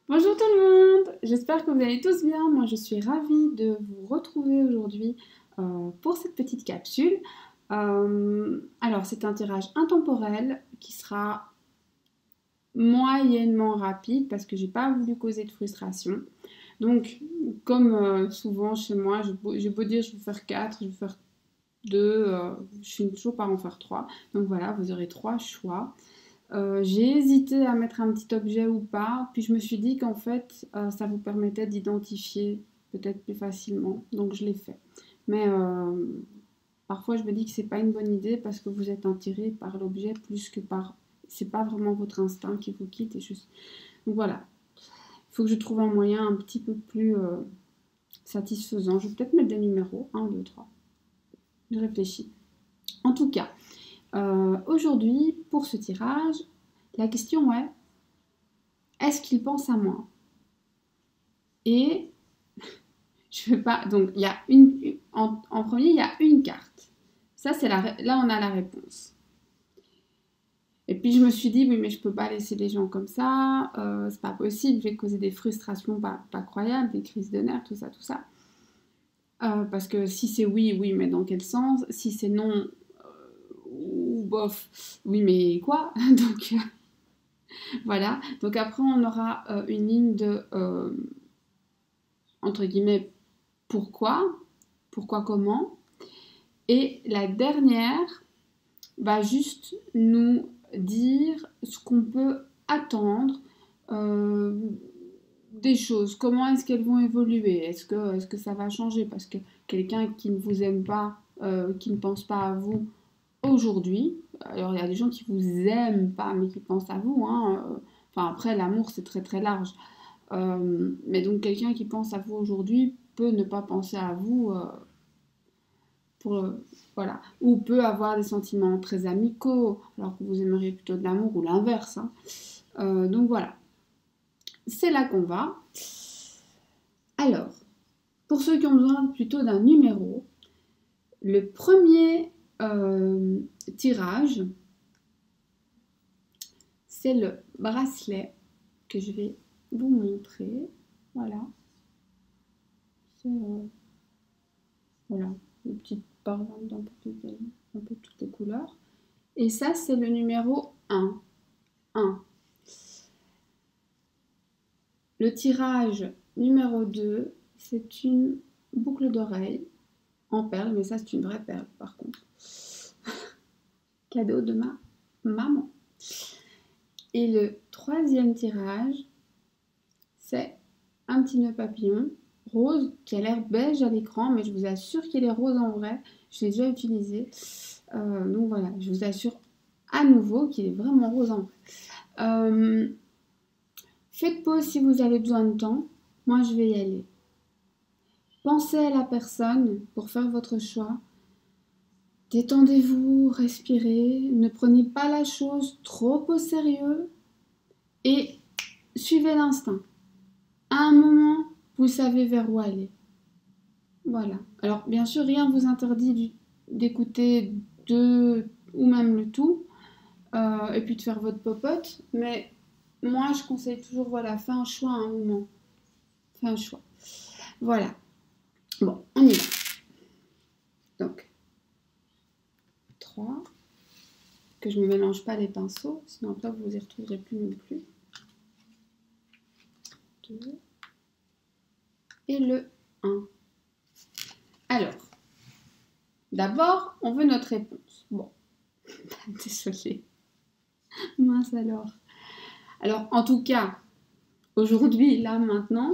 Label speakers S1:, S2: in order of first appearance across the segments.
S1: Bonjour tout le monde, j'espère que vous allez tous bien. Moi je suis ravie de vous retrouver aujourd'hui pour cette petite capsule. Alors c'est un tirage intemporel qui sera moyennement rapide parce que j'ai pas voulu causer de frustration. Donc comme souvent chez moi, j'ai beau dire je vais faire 4, je vais faire 2, je finis toujours par en faire 3. Donc voilà, vous aurez 3 choix. J'ai hésité à mettre un petit objet ou pas, puis je me suis dit qu'en fait, ça vous permettait d'identifier peut-être plus facilement, donc je l'ai fait. Mais parfois, je me dis que c'est pas une bonne idée parce que vous êtes attiré par l'objet plus que par. C'est pas vraiment votre instinct qui vous quitte. Donc voilà, il faut que je trouve un moyen un petit peu plus satisfaisant. Je vais peut-être mettre des numéros, 1, 2, 3. Je réfléchis. En tout cas, aujourd'hui, pour ce tirage, la question est est-ce qu'il pense à moi? Et je veux pas. Donc, il y a en premier, il y a une carte. Ça, là, on a la réponse. Et puis, je me suis dit, oui, mais je peux pas laisser les gens comme ça. C'est pas possible. Je vais causer des frustrations pas croyables, des crises de nerfs, tout ça, tout ça. Parce que si c'est oui, oui, mais dans quel sens? Si c'est non, ou bof, oui, mais quoi? Donc, voilà. Donc, après, on aura une ligne de, entre guillemets, pourquoi, pourquoi, comment. Et la dernière va juste nous dire ce qu'on peut attendre euh, des choses. Comment est-ce qu'elles vont évoluer? Est-ce que ça va changer? Parce que quelqu'un qui ne vous aime pas, qui ne pense pas à vous aujourd'hui, alors il y a des gens qui vous aiment pas mais qui pensent à vous, hein, enfin après l'amour c'est très très large. Mais donc quelqu'un qui pense à vous aujourd'hui peut ne pas penser à vous pour, voilà. Ou peut avoir des sentiments très amicaux, alors que vous aimeriez plutôt de l'amour ou l'inverse, hein. Donc voilà, c'est là qu'on va. Alors, pour ceux qui ont besoin plutôt d'un numéro, le premier tirage, c'est le bracelet que je vais vous montrer. Voilà, c'est voilà, une petite barre un peu toutes les couleurs. Et ça, c'est le numéro 1. 1. Le tirage numéro 2, c'est une boucle d'oreille en perles, mais ça c'est une vraie perle par contre. Cadeau de ma maman. Et le troisième tirage, c'est un petit nœud papillon rose qui a l'air beige à l'écran, mais je vous assure qu'il est rose en vrai. Je l'ai déjà utilisé. Donc voilà, je vous assure à nouveau qu'il est vraiment rose en vrai. Faites pause si vous avez besoin de temps. Moi, je vais y aller. Pensez à la personne pour faire votre choix. Détendez-vous, respirez, ne prenez pas la chose trop au sérieux et suivez l'instinct. À un moment, vous savez vers où aller. Voilà. Alors, bien sûr, rien ne vous interdit d'écouter deux ou même le tout, et puis de faire votre popote, mais moi, je conseille toujours, voilà, faites un choix à un moment. Faites un choix. Voilà. Bon, on y va. Donc, 3. Que je ne me mélange pas les pinceaux, sinon après vous y retrouverez plus non plus. 2. Et le 1. Alors, d'abord, on veut notre réponse. Bon, désolée. Mince alors. Alors, en tout cas, aujourd'hui, là, maintenant,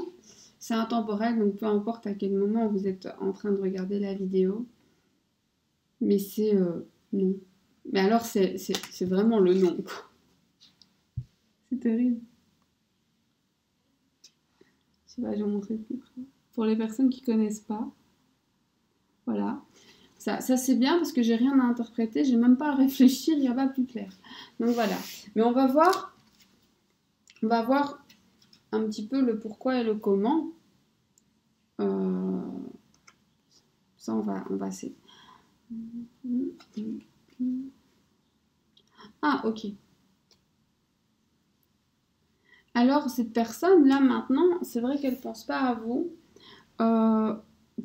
S1: c'est intemporel, donc peu importe à quel moment vous êtes en train de regarder la vidéo. Mais c'est non. Mais alors, c'est vraiment le non, quoi. C'est terrible. Je sais pas, je vais vous montrer plus près. Pour les personnes qui connaissent pas, voilà. Ça c'est bien parce que j'ai rien à interpréter, j'ai même pas à réfléchir, il n'y a pas plus clair. Donc voilà. Mais on va voir un petit peu le pourquoi et le comment. Euh, Ça, on va essayer. Ah, ok. Alors, cette personne, là, maintenant, c'est vrai qu'elle ne pense pas à vous. Euh,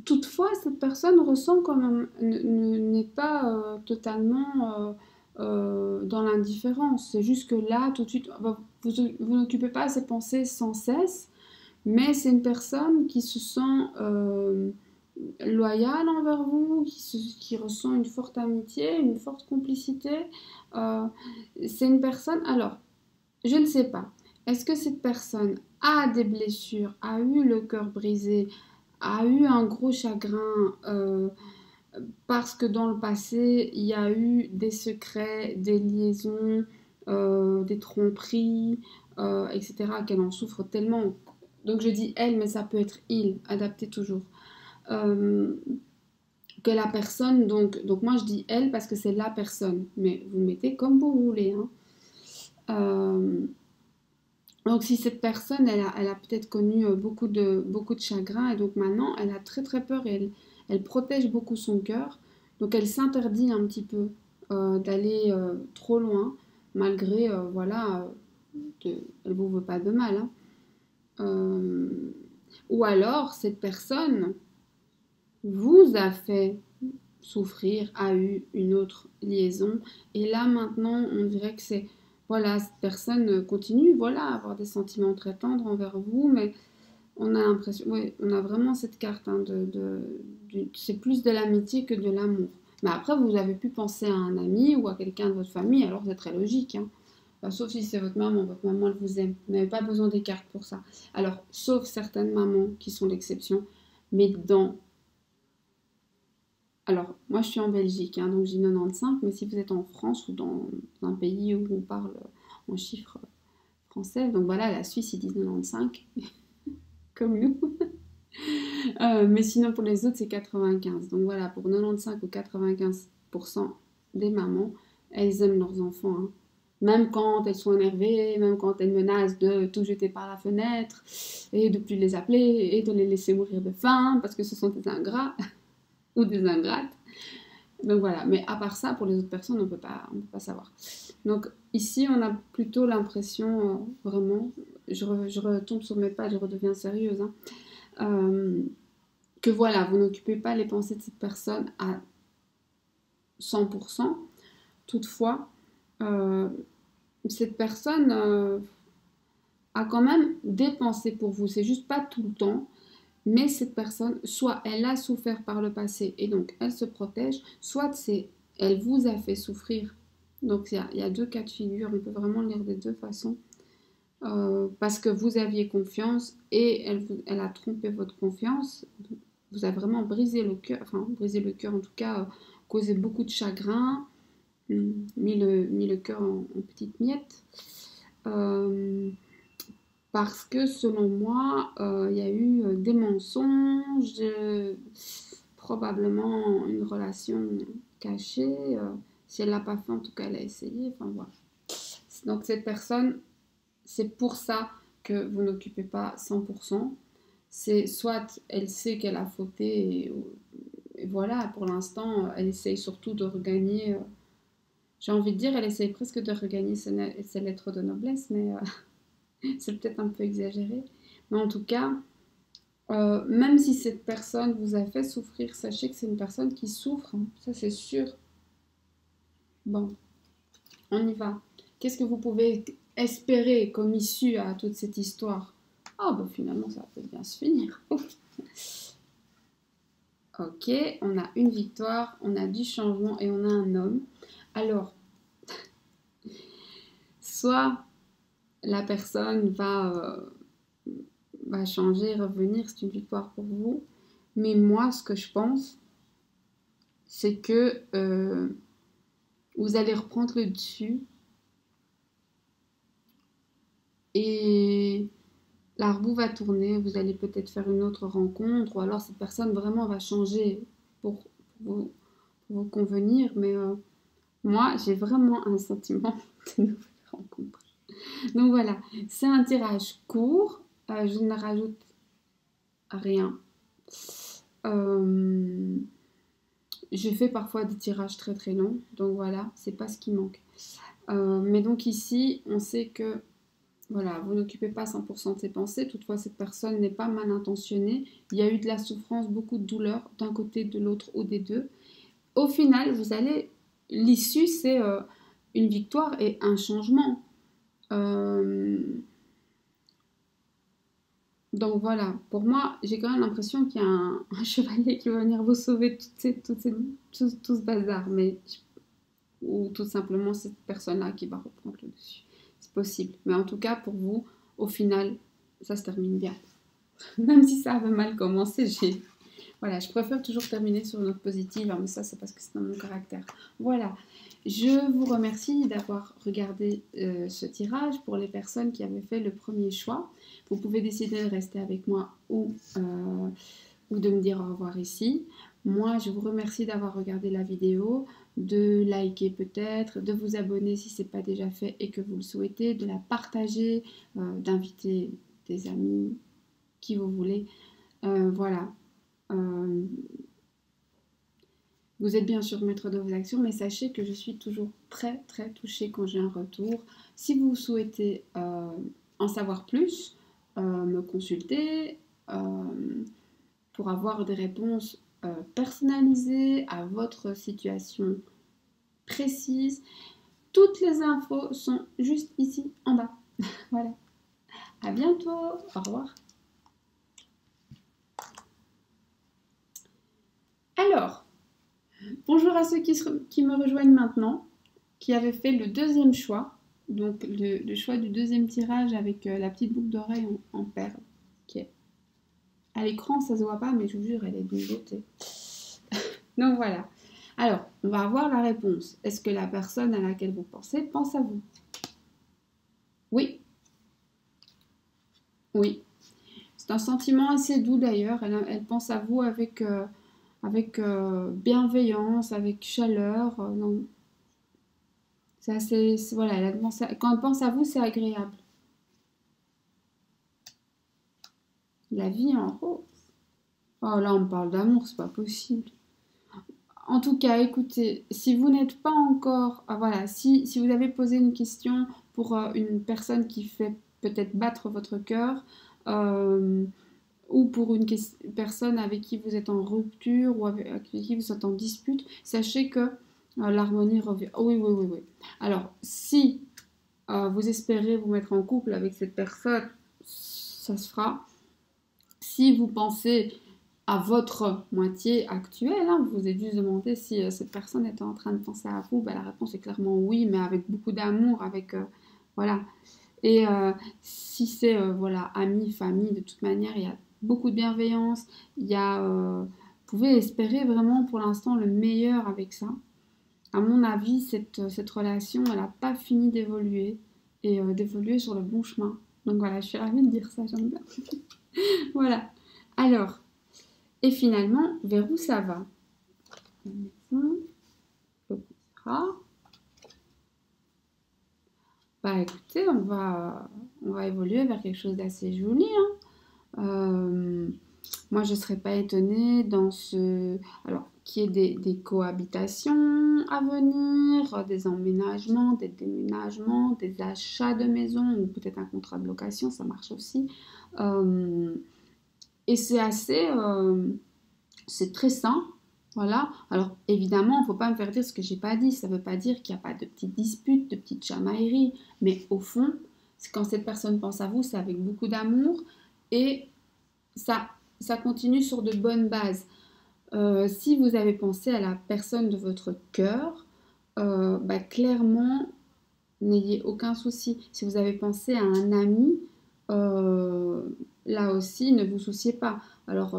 S1: Toutefois, cette personne ressent quand même, n'est pas totalement dans l'indifférence. C'est juste que là, tout de suite, vous n'occupez pas à ses pensées sans cesse, mais c'est une personne qui se sent loyale envers vous, qui ressent une forte amitié, une forte complicité. Euh, c'est une personne, alors, je ne sais pas. Est-ce que cette personne a des blessures, a eu le cœur brisé, a eu un gros chagrin parce que dans le passé, il y a eu des secrets, des liaisons, des tromperies, etc., qu'elle en souffre tellement. Donc je dis elle, mais ça peut être il, adapté toujours. Euh, que la personne, donc moi je dis elle parce que c'est la personne, mais vous mettez comme vous voulez. Hein. Euh, Donc si cette personne, elle a peut-être connu beaucoup de chagrin et donc maintenant, elle a très très peur et elle protège beaucoup son cœur. Donc elle s'interdit un petit peu d'aller trop loin, malgré, voilà, elle ne vous veut pas de mal. Hein. Euh, ou alors, cette personne vous a fait souffrir, a eu une autre liaison. Et là, maintenant, on dirait que c'est, voilà, cette personne continue, voilà, à avoir des sentiments très tendres envers vous, mais on a l'impression, ouais, on a vraiment cette carte, hein, c'est plus de l'amitié que de l'amour. Mais après, vous avez pu penser à un ami ou à quelqu'un de votre famille, alors c'est très logique, hein. Enfin, sauf si c'est votre maman, elle vous aime. Vous n'avez pas besoin des cartes pour ça. Alors, sauf certaines mamans qui sont l'exception, mais alors, moi je suis en Belgique, hein, donc j'ai 95, mais si vous êtes en France ou dans un pays où on parle en chiffres français, donc voilà, la Suisse ils disent 95, comme nous. Mais sinon pour les autres c'est 95. Donc voilà, pour 95 ou 95% des mamans, elles aiment leurs enfants. Hein. Même quand elles sont énervées, même quand elles menacent de tout jeter par la fenêtre, et de plus les appeler, et de les laisser mourir de faim, parce que ce sont des ingrats ou des ingrates. Donc voilà, mais à part ça, pour les autres personnes, on peut pas savoir. Donc ici, on a plutôt l'impression, vraiment, je retombe sur mes pas, je redeviens sérieuse, hein, euh, que voilà, vous n'occupez pas les pensées de cette personne à 100%. Toutefois, euh, cette personne a quand même des pensées pour vous. C'est juste pas tout le temps. Mais cette personne, soit elle a souffert par le passé et donc elle se protège, soit elle vous a fait souffrir. Donc il y a deux cas de figure, on peut vraiment lire des deux façons. Parce que vous aviez confiance et elle a trompé votre confiance, vous a vraiment brisé le cœur, enfin brisé le cœur en tout cas, causé beaucoup de chagrin, mis le cœur en petites miettes. Euh, Parce que selon moi, il y a eu des mensonges, probablement une relation cachée. Si elle l'a pas fait, en tout cas, elle a essayé. Enfin voilà. Donc cette personne, c'est pour ça que vous n'occupez pas 100%. C'est soit elle sait qu'elle a fauté et voilà, pour l'instant, elle essaye surtout de regagner. J'ai envie de dire, elle essaye presque de regagner ses lettres de noblesse, mais c'est peut-être un peu exagéré. Mais en tout cas, même si cette personne vous a fait souffrir, sachez que c'est une personne qui souffre, hein. Ça c'est sûr. Bon, on y va. Qu'est-ce que vous pouvez espérer comme issue à toute cette histoire? Ah, bah finalement, ça va peut-être bien se finir. Ok, on a une victoire, on a du changement et on a un homme. Alors, soit la personne va changer, revenir, c'est une victoire pour vous. Mais moi, ce que je pense, c'est que vous allez reprendre le dessus et la roue va tourner, vous allez peut-être faire une autre rencontre, ou alors cette personne vraiment va changer pour vous convenir, mais moi, j'ai vraiment un sentiment de nouvelle rencontre. Donc voilà, c'est un tirage court, je ne rajoute rien. Euh, je fais parfois des tirages très très longs, donc voilà, c'est pas ce qui manque. Mais donc ici, on sait que Voilà, vous n'occupez pas 100% de ses pensées. Toutefois, cette personne n'est pas mal intentionnée. Il y a eu de la souffrance, beaucoup de douleur d'un côté, de l'autre ou des deux. Au final, l'issue, c'est une victoire et un changement. Euh, donc voilà, pour moi, j'ai quand même l'impression qu'il y a un chevalier qui va venir vous sauver tout ce bazar, ou tout simplement cette personne-là qui va reprendre le dessus. C'est possible. Mais en tout cas, pour vous, au final, ça se termine bien. Même si ça avait mal commencé, voilà, je préfère toujours terminer sur une note positive, hein, mais ça, c'est parce que c'est dans mon caractère. Voilà, je vous remercie d'avoir regardé ce tirage. Pour les personnes qui avaient fait le premier choix, vous pouvez décider de rester avec moi ou de me dire au revoir ici. Moi, je vous remercie d'avoir regardé la vidéo, de liker peut-être, de vous abonner si ce n'est pas déjà fait et que vous le souhaitez, de la partager, d'inviter des amis, qui vous voulez. Voilà. Vous êtes bien sûr maître de vos actions, mais sachez que je suis toujours très très touchée quand j'ai un retour. Si vous souhaitez en savoir plus, me consulter pour avoir des réponses personnalisées à votre situation précise. Toutes les infos sont juste ici en bas. Voilà. À bientôt. Au revoir. Alors, bonjour à ceux qui me rejoignent maintenant, qui avaient fait le deuxième choix, donc le choix du deuxième tirage avec la petite boucle d'oreille en perles, qui est à l'écran, ça se voit pas, mais je vous jure, elle est d'une beauté. Donc voilà. Alors, on va avoir la réponse. Est-ce que la personne à laquelle vous pensez pense à vous? Oui. Oui. C'est un sentiment assez doux d'ailleurs. Elle pense à vous avec bienveillance, avec chaleur. Non. C'est assez, voilà, quand elle pense à vous, c'est agréable. La vie en rose. Oh là, on parle d'amour, c'est pas possible. En tout cas, écoutez, si vous n'êtes pas encore, voilà, si vous avez posé une question pour une personne qui fait peut-être battre votre cœur, ou pour une personne avec qui vous êtes en rupture ou avec qui vous êtes en dispute, sachez que l'harmonie revient. Oh, oui, oui, oui, oui. Alors, si vous espérez vous mettre en couple avec cette personne, ça se fera. Si vous pensez à votre moitié actuelle, hein, vous êtes juste demandé si cette personne était en train de penser à vous, ben, la réponse est clairement oui, mais avec beaucoup d'amour, avec voilà. Et si c'est voilà, amis, famille, de toute manière, il y a beaucoup de bienveillance, vous pouvez espérer vraiment pour l'instant le meilleur avec ça. À mon avis, cette relation, elle n'a pas fini d'évoluer et d'évoluer sur le bon chemin. Donc voilà, je suis ravie de dire ça, j'aime bien. Voilà. Alors, et finalement, vers où ça va? Bah écoutez, on va évoluer vers quelque chose d'assez joli, hein. Moi, je ne serais pas étonnée alors, qu'il y ait des cohabitations à venir, des emménagements, des déménagements, des achats de maison ou peut-être un contrat de location, ça marche aussi. Et c'est très sain. Voilà. Alors, évidemment, il ne faut pas me faire dire ce que j'ai pas dit. Ça ne veut pas dire qu'il n'y a pas de petites disputes, de petites chamailleries. Mais au fond, quand cette personne pense à vous, c'est avec beaucoup d'amour. Et ça continue sur de bonnes bases. Si vous avez pensé à la personne de votre cœur, bah, clairement, n'ayez aucun souci. Si vous avez pensé à un ami, là aussi, ne vous souciez pas. Alors,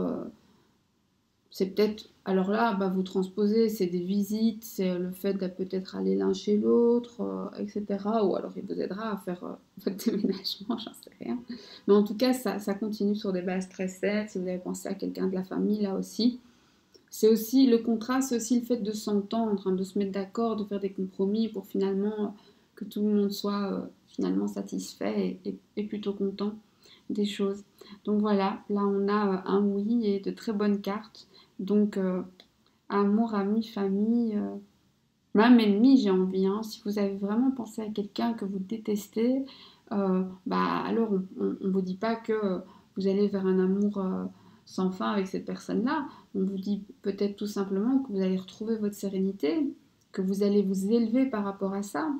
S1: c'est peut-être, alors là, bah, vous transposez, c'est des visites, c'est le fait de peut-être aller l'un chez l'autre, etc. Ou alors il vous aidera à faire votre déménagement, j'en sais rien. Mais en tout cas, ça continue sur des bases très saines. Si vous avez pensé à quelqu'un de la famille, là aussi. C'est aussi le contrat, c'est aussi le fait de s'entendre, hein, de se mettre d'accord, de faire des compromis pour finalement que tout le monde soit finalement satisfait et plutôt content des choses. Donc voilà, là on a un oui et de très bonnes cartes. Donc amour, ami, famille, même ennemi j'ai envie. Hein. Si vous avez vraiment pensé à quelqu'un que vous détestez, bah alors on vous dit pas que vous allez vers un amour sans fin avec cette personne-là. On vous dit peut-être tout simplement que vous allez retrouver votre sérénité, que vous allez vous élever par rapport à ça,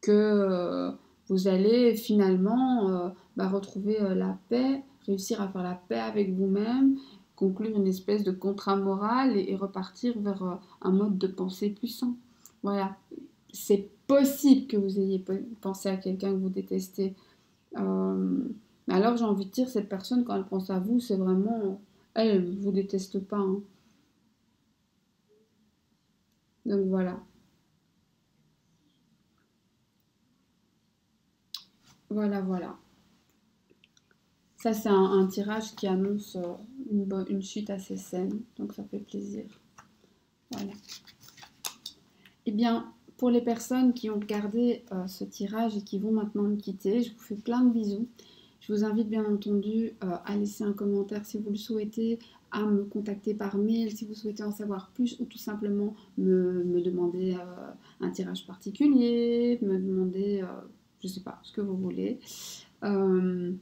S1: que vous allez finalement bah, retrouver la paix, réussir à faire la paix avec vous-même, conclure une espèce de contrat moral et repartir vers un mode de pensée plus sain. Voilà. C'est possible que vous ayez pensé à quelqu'un que vous détestez. Mais alors j'ai envie de dire, cette personne, quand elle pense à vous, c'est vraiment... Elle ne vous déteste pas, hein. Donc voilà. Voilà, voilà. Ça, c'est un tirage qui annonce une chute assez saine. Donc ça fait plaisir. Voilà. Eh bien, pour les personnes qui ont regardé ce tirage et qui vont maintenant me quitter, je vous fais plein de bisous. Je vous invite bien entendu à laisser un commentaire si vous le souhaitez, à me contacter par mail si vous souhaitez en savoir plus ou tout simplement me demander un tirage particulier, me demander, je ne sais pas, ce que vous voulez. Je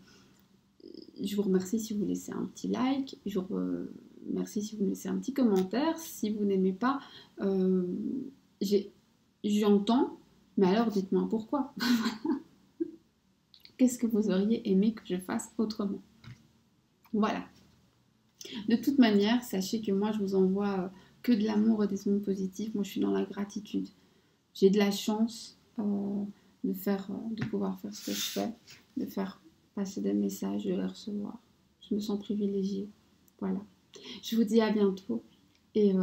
S1: vous remercie si vous laissez un petit like, je vous remercie si vous me laissez un petit commentaire. Si vous n'aimez pas, j'entends, mais alors dites-moi pourquoi. Qu'est-ce que vous auriez aimé que je fasse autrement? Voilà. De toute manière, sachez que moi, je vous envoie que de l'amour et des ondes positives. Moi, je suis dans la gratitude. J'ai de la chance de pouvoir faire ce que je fais, de faire passer des messages, de les recevoir. Je me sens privilégiée. Voilà. Je vous dis à bientôt et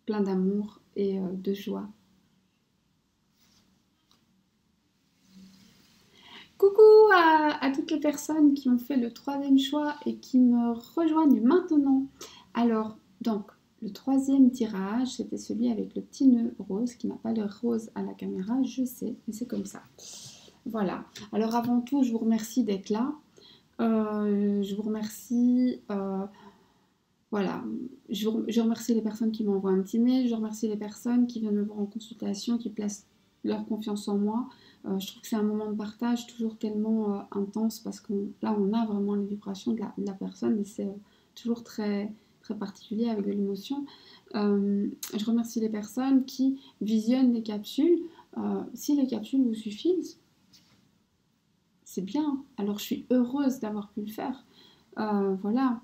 S1: plein d'amour et de joie. Coucou à toutes les personnes qui ont fait le troisième choix et qui me rejoignent maintenant. Alors, donc, le troisième tirage, c'était celui avec le petit nœud rose, qui n'a pas l'air rose à la caméra, je sais, mais c'est comme ça. Voilà. Alors, avant tout, je vous remercie d'être là. Je vous remercie... voilà, je remercie les personnes qui m'envoient un petit mail, je remercie les personnes qui viennent me voir en consultation, qui placent leur confiance en moi. Je trouve que c'est un moment de partage toujours tellement intense parce que là, on a vraiment les vibrations de la personne et c'est toujours très, très particulier avec de l'émotion. Je remercie les personnes qui visionnent les capsules. Si les capsules vous suffisent, c'est bien. Alors, je suis heureuse d'avoir pu le faire. Voilà.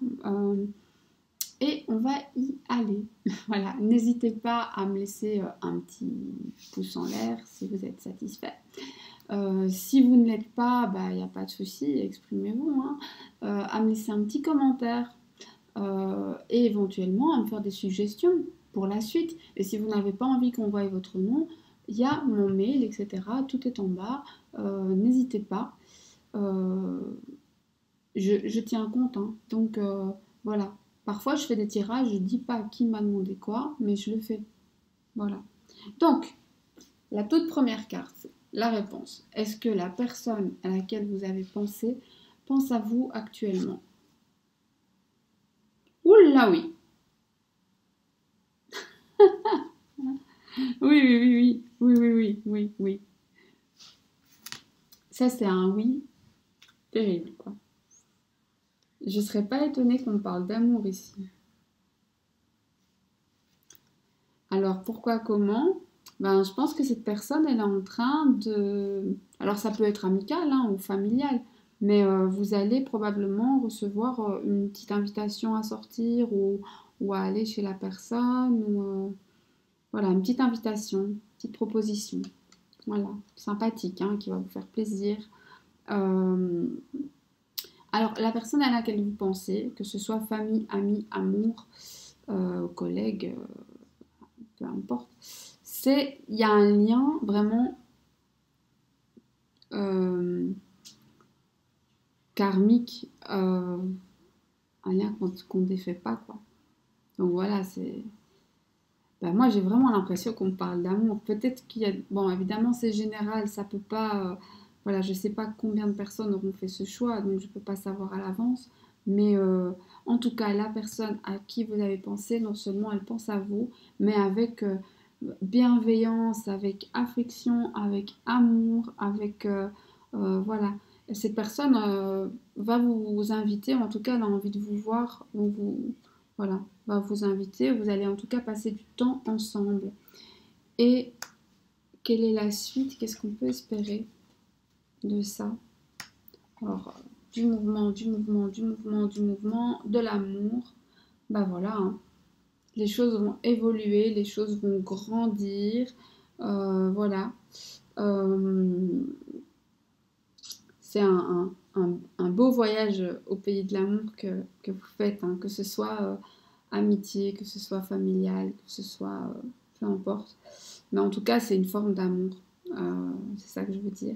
S1: Et on va y aller. Voilà, n'hésitez pas à me laisser un petit pouce en l'air si vous êtes satisfait. Si vous ne l'êtes pas, bah, il n'y a pas de souci, exprimez-vous. Hein. À me laisser un petit commentaire et éventuellement à me faire des suggestions pour la suite. Et si vous n'avez pas envie qu'on voie votre nom, il y a mon mail, etc. Tout est en bas. N'hésitez pas. Je tiens compte. Hein. Donc voilà. Parfois, je fais des tirages, je ne dis pas qui m'a demandé quoi, mais je le fais. Voilà. Donc, la toute première carte, la réponse. Est-ce que la personne à laquelle vous avez pensé pense à vous actuellement? Oula oui. Oui, oui, oui, oui. Oui, oui, oui, oui, oui. Ça, c'est un oui terrible, quoi. Je ne serais pas étonnée qu'on parle d'amour ici. Alors, pourquoi, comment? Ben, je pense que cette personne, elle est en train de... Alors, ça peut être amical hein, ou familial, mais vous allez probablement recevoir une petite invitation à sortir ou à aller chez la personne. Ou, voilà, une petite invitation, une petite proposition. Voilà, sympathique, hein, qui va vous faire plaisir. Alors, la personne à laquelle vous pensez, que ce soit famille, amis, amour, collègue, peu importe, il y a un lien vraiment karmique, un lien qu'on ne défait pas, quoi. Donc voilà, c'est... Ben, moi, j'ai vraiment l'impression qu'on me parle d'amour. Peut-être qu'il y a... Bon, évidemment, c'est général, ça peut pas... Voilà, je sais pas combien de personnes auront fait ce choix, donc je peux pas savoir à l'avance. Mais en tout cas, la personne à qui vous avez pensé, non seulement elle pense à vous, mais avec bienveillance, avec affection, avec amour, avec voilà. Cette personne va vous inviter, en tout cas elle a envie de vous voir, voilà, va vous inviter, vous allez en tout cas passer du temps ensemble. Et quelle est la suite? Qu'est-ce qu'on peut espérer de ça? Alors, du mouvement, du mouvement, du mouvement, du mouvement, de l'amour, bah voilà, hein. Les choses vont évoluer, les choses vont grandir, voilà. Euh, c'est un beau voyage au pays de l'amour que vous faites, hein, que ce soit amitié, que ce soit familial, que ce soit peu importe. Mais en tout cas, c'est une forme d'amour. C'est ça que je veux dire.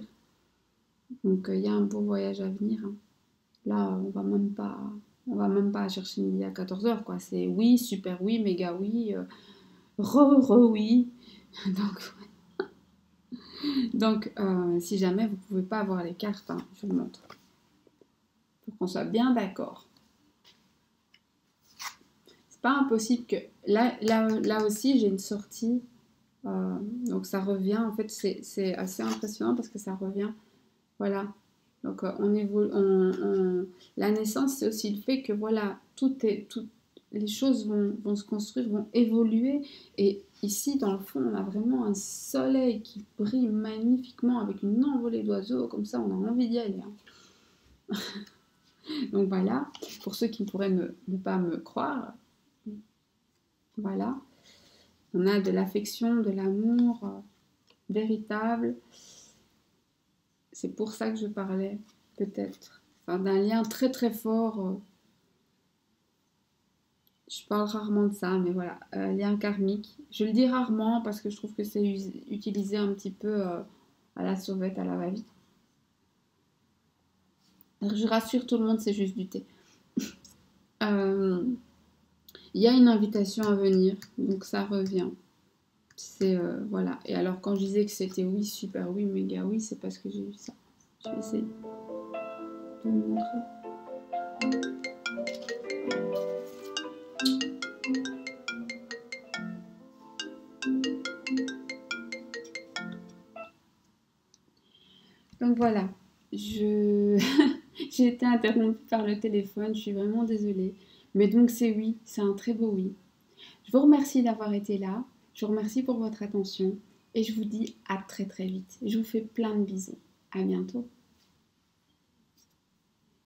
S1: Donc, il y a un beau voyage à venir, hein. Là, on va même pas chercher midi à 14h, quoi. C'est oui, super oui, méga oui, oui. Donc, si jamais vous pouvez pas avoir les cartes, hein, je vous montre. Pour qu'on soit bien d'accord. C'est pas impossible que... Là aussi, j'ai une sortie. Donc, ça revient. En fait, c'est assez impressionnant parce que ça revient. Voilà. Donc, la naissance, c'est aussi le fait que, voilà, les choses vont se construire, vont évoluer. Et ici, dans le fond, on a vraiment un soleil qui brille magnifiquement avec une envolée d'oiseaux. Comme ça, on a envie d'y aller, hein. Donc, voilà. Pour ceux qui ne pourraient ne pas me croire, voilà. On a de l'affection, de l'amour véritable. C'est pour ça que je parlais, peut-être, enfin, d'un lien très très fort. Je parle rarement de ça, mais voilà, lien karmique. Je le dis rarement parce que je trouve que c'est utilisé un petit peu à la sauvette, à la va-vite. Je rassure tout le monde, c'est juste du thé. Il y a une invitation à venir, donc ça revient. C'est voilà. Et alors quand je disais que c'était oui, super oui, méga oui, c'est parce que j'ai eu ça. Je vais essayer de vous montrer. Donc voilà, j'ai été interrompue par le téléphone, je suis vraiment désolée. Mais donc c'est oui, c'est un très beau oui. Je vous remercie d'avoir été là, je vous remercie pour votre attention et je vous dis à très très vite. Je vous fais plein de bisous. À bientôt.